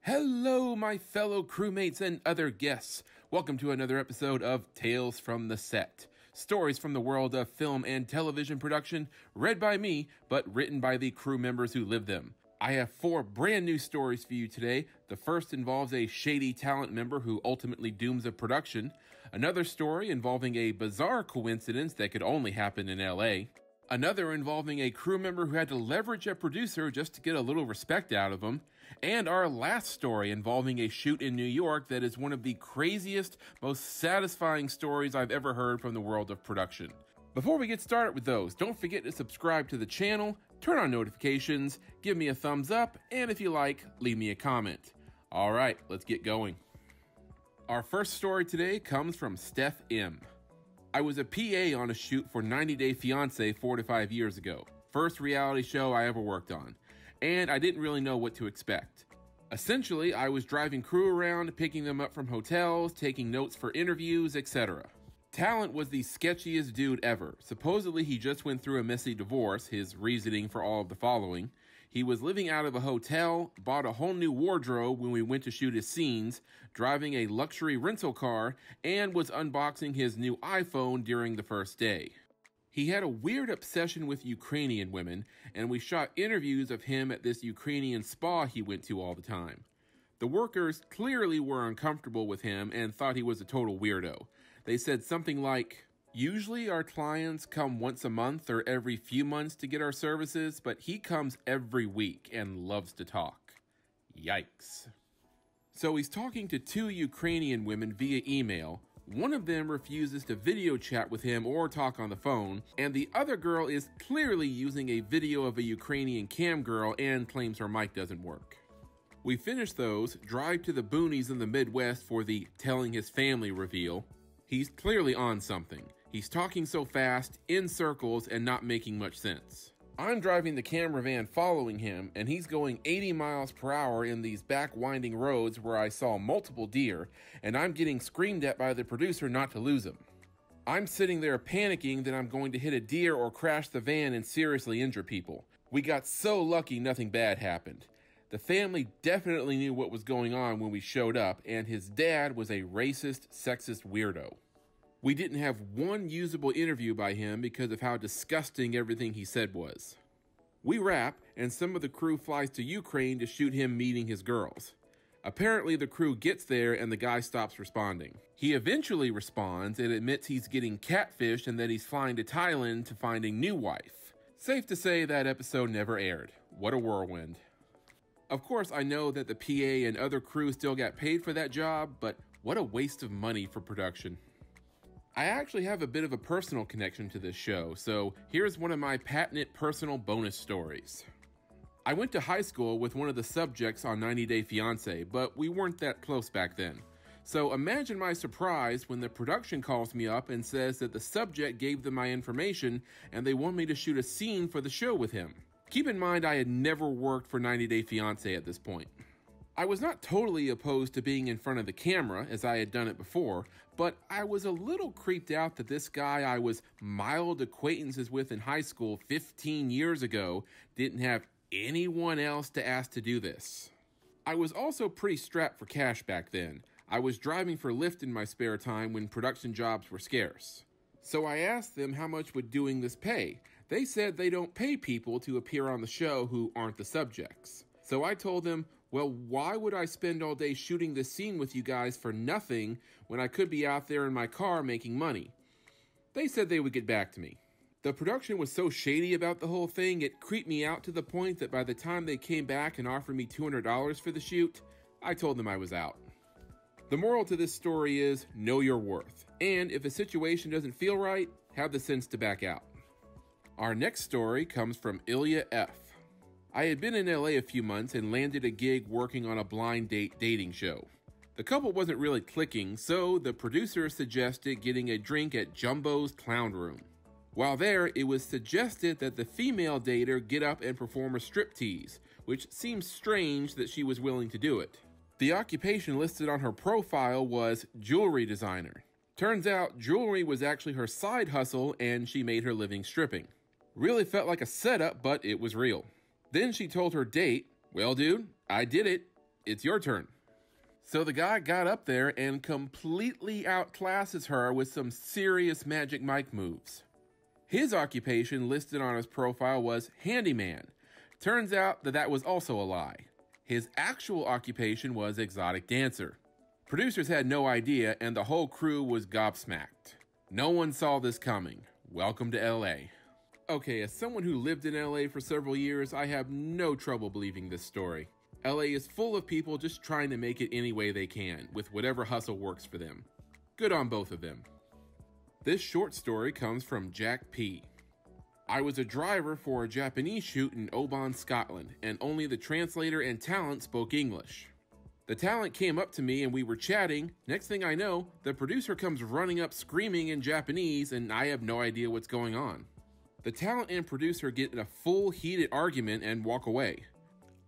Hello, my fellow crewmates and other guests. Welcome to another episode of Tales from the Set. Stories from the world of film and television production, read by me, but written by the crew members who live them. I have 4 brand new stories for you today. The first involves a shady talent member who ultimately dooms a production. Another story involving a bizarre coincidence that could only happen in LA. Another involving a crew member who had to leverage a producer just to get a little respect out of him. And our last story involving a shoot in New York that is one of the craziest, most satisfying stories I've ever heard from the world of production. Before we get started with those, don't forget to subscribe to the channel, turn on notifications, give me a thumbs up, and if you like, leave me a comment. Alright, let's get going. Our first story today comes from Steph M. I was a PA on a shoot for 90 Day Fiancé 4 to 5 years ago. First reality show I ever worked on. And I didn't really know what to expect. Essentially, I was driving crew around, picking them up from hotels, taking notes for interviews, etc. Talent was the sketchiest dude ever. Supposedly, he just went through a messy divorce, his reasoning for all of the following. He was living out of a hotel, bought a whole new wardrobe when we went to shoot his scenes, driving a luxury rental car, and was unboxing his new iPhone during the first day. He had a weird obsession with Ukrainian women, and we shot interviews of him at this Ukrainian spa he went to all the time. The workers clearly were uncomfortable with him and thought he was a total weirdo. They said something like, "Usually our clients come once a month or every few months to get our services, but he comes every week and loves to talk." Yikes. So he's talking to 2 Ukrainian women via email. One of them refuses to video chat with him or talk on the phone, and the other girl is clearly using a video of a Ukrainian cam girl and claims her mic doesn't work. We finish those, drive to the boonies in the Midwest for the telling his family reveal. He's clearly on something. He's talking so fast, in circles, and not making much sense. I'm driving the camera van following him, and he's going 80 miles per hour in these back winding roads where I saw multiple deer, and I'm getting screamed at by the producer not to lose him. I'm sitting there panicking that I'm going to hit a deer or crash the van and seriously injure people. We got so lucky nothing bad happened. The family definitely knew what was going on when we showed up, and his dad was a racist, sexist weirdo. We didn't have one usable interview by him because of how disgusting everything he said was. We wrap, and some of the crew flies to Ukraine to shoot him meeting his girls. Apparently the crew gets there and the guy stops responding. He eventually responds and admits he's getting catfished and that he's flying to Thailand to find a new wife. Safe to say that episode never aired. What a whirlwind. Of course, I know that the PA and other crew still got paid for that job, but what a waste of money for production. I actually have a bit of a personal connection to this show, so here's one of my patented personal bonus stories. I went to high school with one of the subjects on 90 Day Fiancé, but we weren't that close back then. So imagine my surprise when the production calls me up and says that the subject gave them my information and they want me to shoot a scene for the show with him. Keep in mind I had never worked for 90 Day Fiancé at this point. I was not totally opposed to being in front of the camera, as I had done it before, but I was a little creeped out that this guy I was mild acquaintances with in high school 15 years ago didn't have anyone else to ask to do this. I was also pretty strapped for cash back then. I was driving for Lyft in my spare time when production jobs were scarce. So I asked them how much would doing this pay. They said they don't pay people to appear on the show who aren't the subjects. So I told them, well, why would I spend all day shooting this scene with you guys for nothing when I could be out there in my car making money? They said they would get back to me. The production was so shady about the whole thing, it creeped me out to the point that by the time they came back and offered me $200 for the shoot, I told them I was out. The moral to this story is, know your worth. And if a situation doesn't feel right, have the sense to back out. Our next story comes from Ilya F. I had been in LA a few months and landed a gig working on a blind date dating show. The couple wasn't really clicking, so the producer suggested getting a drink at Jumbo's Clown Room. While there, it was suggested that the female dater get up and perform a striptease, which seems strange that she was willing to do it. The occupation listed on her profile was jewelry designer. Turns out jewelry was actually her side hustle and she made her living stripping. Really felt like a setup, but it was real. Then she told her date, "Well, dude, I did it. it's your turn. So the guy got up there and completely outclasses her with some serious Magic Mike moves. His occupation listed on his profile was handyman. Turns out that was also a lie. His actual occupation was exotic dancer. Producers had no idea, and the whole crew was gobsmacked. No one saw this coming. Welcome to LA. Okay, as someone who lived in LA for several years, I have no trouble believing this story. LA is full of people just trying to make it any way they can, with whatever hustle works for them. Good on both of them. This short story comes from Jack P. I was a driver for a Japanese shoot in Oban, Scotland, and only the translator and talent spoke English. The talent came up to me and we were chatting. Next thing I know, the producer comes running up screaming in Japanese and I have no idea what's going on. The talent and producer get in a full heated argument and walk away.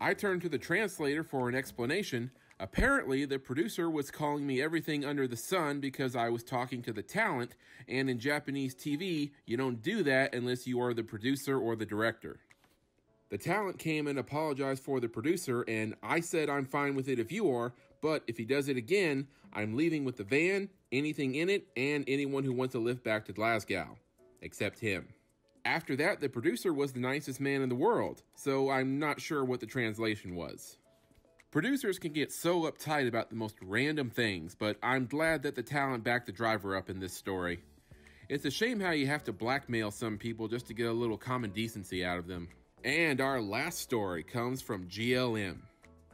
I turn to the translator for an explanation. Apparently, the producer was calling me everything under the sun because I was talking to the talent, and in Japanese TV, you don't do that unless you are the producer or the director. The talent came and apologized for the producer, and I said I'm fine with it if you are, but if he does it again, I'm leaving with the van, anything in it, and anyone who wants to lift back to Glasgow. Except him. After that, the producer was the nicest man in the world, so I'm not sure what the translation was. Producers can get so uptight about the most random things, but I'm glad that the talent backed the driver up in this story. It's a shame how you have to blackmail some people just to get a little common decency out of them. And our last story comes from GLM.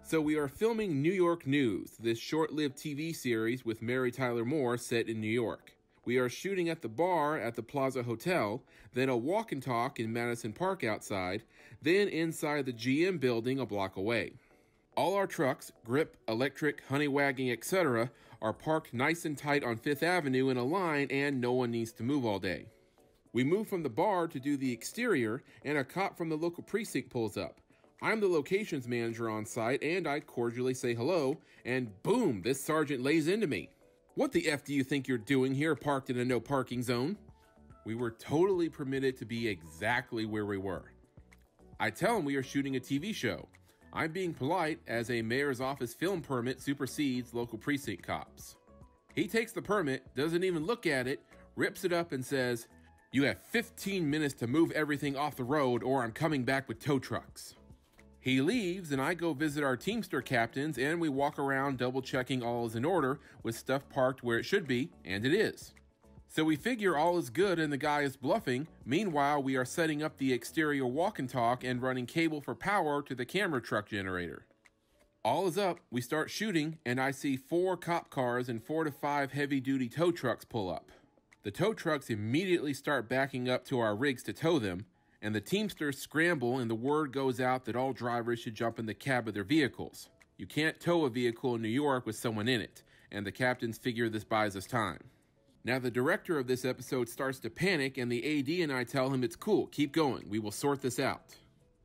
So we are filming New York News, this short-lived TV series with Mary Tyler Moore set in New York. We are shooting at the bar at the Plaza Hotel, then a walk and talk in Madison Park outside, then inside the GM building a block away. All our trucks, Grip, Electric, Honeywagon, etc., are parked nice and tight on Fifth Avenue in a line and no one needs to move all day. We move from the bar to do the exterior and a cop from the local precinct pulls up. I'm the locations manager on site and I cordially say hello and boom, this sergeant lays into me. What the F do you think you're doing here parked in a no parking zone? We were totally permitted to be exactly where we were. I tell him we are shooting a TV show. I'm being polite as a mayor's office film permit supersedes local precinct cops. He takes the permit, doesn't even look at it, rips it up and says, "You have 15 minutes to move everything off the road or I'm coming back with tow trucks." He leaves and I go visit our Teamster captains and we walk around double checking all is in order with stuff parked where it should be, and it is. So we figure all is good and the guy is bluffing. Meanwhile, we are setting up the exterior walk and talk and running cable for power to the camera truck generator. All is up, we start shooting, and I see 4 cop cars and 4 to 5 heavy-duty tow trucks pull up. The tow trucks immediately start backing up to our rigs to tow them, and the Teamsters scramble and the word goes out that all drivers should jump in the cab of their vehicles. You can't tow a vehicle in New York with someone in it, and the captains figure this buys us time. Now the director of this episode starts to panic and the AD and I tell him it's cool, keep going, we will sort this out.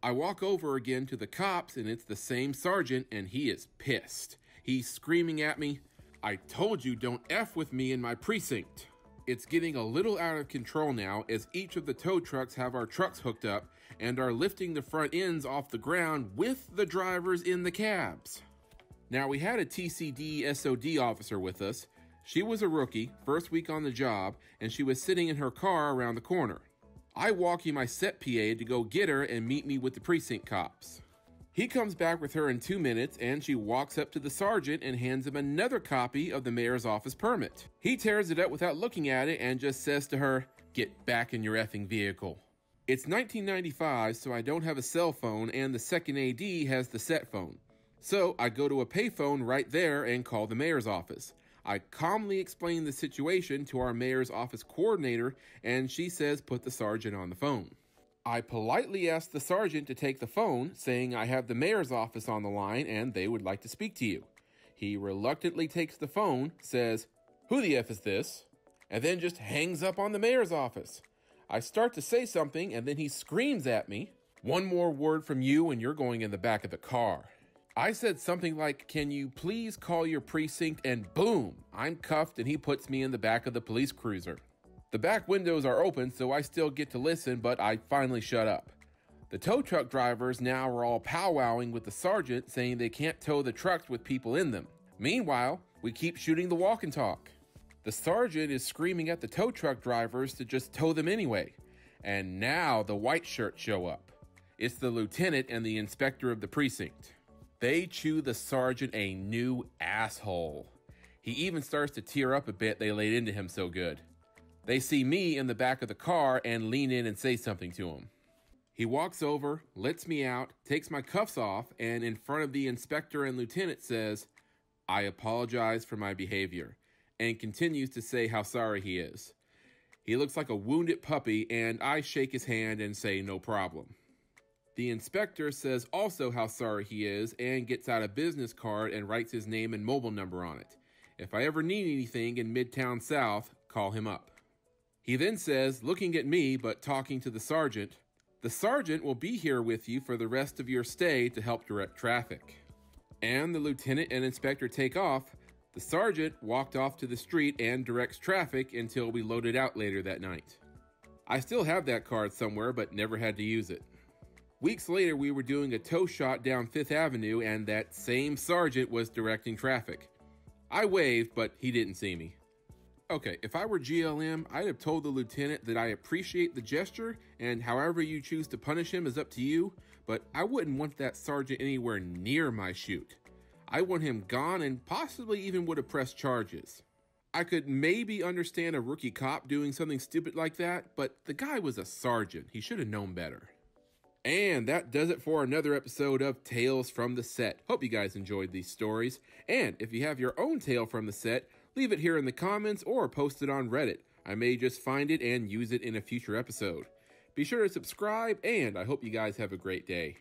I walk over again to the cops and it's the same sergeant and he is pissed. He's screaming at me, "I told you don't F with me in my precinct." It's getting a little out of control now as each of the tow trucks have our trucks hooked up and are lifting the front ends off the ground with the drivers in the cabs. Now we had a TCD SOD officer with us. She was a rookie, first week on the job, and she was sitting in her car around the corner. I walk you my set PA to go get her and meet me with the precinct cops. He comes back with her in 2 minutes, and she walks up to the sergeant and hands him another copy of the mayor's office permit. He tears it up without looking at it and just says to her, "Get back in your effing vehicle." It's 1995, so I don't have a cell phone, and the second AD has the set phone. So I go to a payphone right there and call the mayor's office. I calmly explain the situation to our mayor's office coordinator, and she says put the sergeant on the phone. I politely ask the sergeant to take the phone, saying I have the mayor's office on the line and they would like to speak to you. He reluctantly takes the phone, says, "Who the F is this?" and then just hangs up on the mayor's office. I start to say something and then he screams at me, "One more word from you and you're going in the back of the car." I said something like, "Can you please call your precinct?" and boom, I'm cuffed and he puts me in the back of the police cruiser. The back windows are open, so I still get to listen, but I finally shut up. The tow truck drivers now are all powwowing with the sergeant, saying they can't tow the trucks with people in them. Meanwhile, we keep shooting the walk and talk. The sergeant is screaming at the tow truck drivers to just tow them anyway. And now the white shirts show up. It's the lieutenant and the inspector of the precinct. They chew the sergeant a new asshole. He even starts to tear up a bit, they laid into him so good. They see me in the back of the car and lean in and say something to him. He walks over, lets me out, takes my cuffs off, and in front of the inspector and lieutenant says, "I apologize for my behavior," and continues to say how sorry he is. He looks like a wounded puppy, and I shake his hand and say no problem. The inspector says also how sorry he is and gets out a business card and writes his name and mobile number on it. If I ever need anything in Midtown South, call him up. He then says, looking at me but talking to the sergeant, "The sergeant will be here with you for the rest of your stay to help direct traffic." And the lieutenant and inspector take off. The sergeant walked off to the street and directs traffic until we loaded out later that night. I still have that card somewhere but never had to use it. Weeks later, we were doing a tow shot down 5th Avenue and that same sergeant was directing traffic. I waved, but he didn't see me. Okay, if I were GLM, I'd have told the lieutenant that I appreciate the gesture and however you choose to punish him is up to you, but I wouldn't want that sergeant anywhere near my chute. I want him gone and possibly even would have pressed charges. I could maybe understand a rookie cop doing something stupid like that, but the guy was a sergeant. He should have known better. And that does it for another episode of Tales from the Set. Hope you guys enjoyed these stories. And if you have your own tale from the set, leave it here in the comments or post it on Reddit. I may just find it and use it in a future episode. Be sure to subscribe, and I hope you guys have a great day.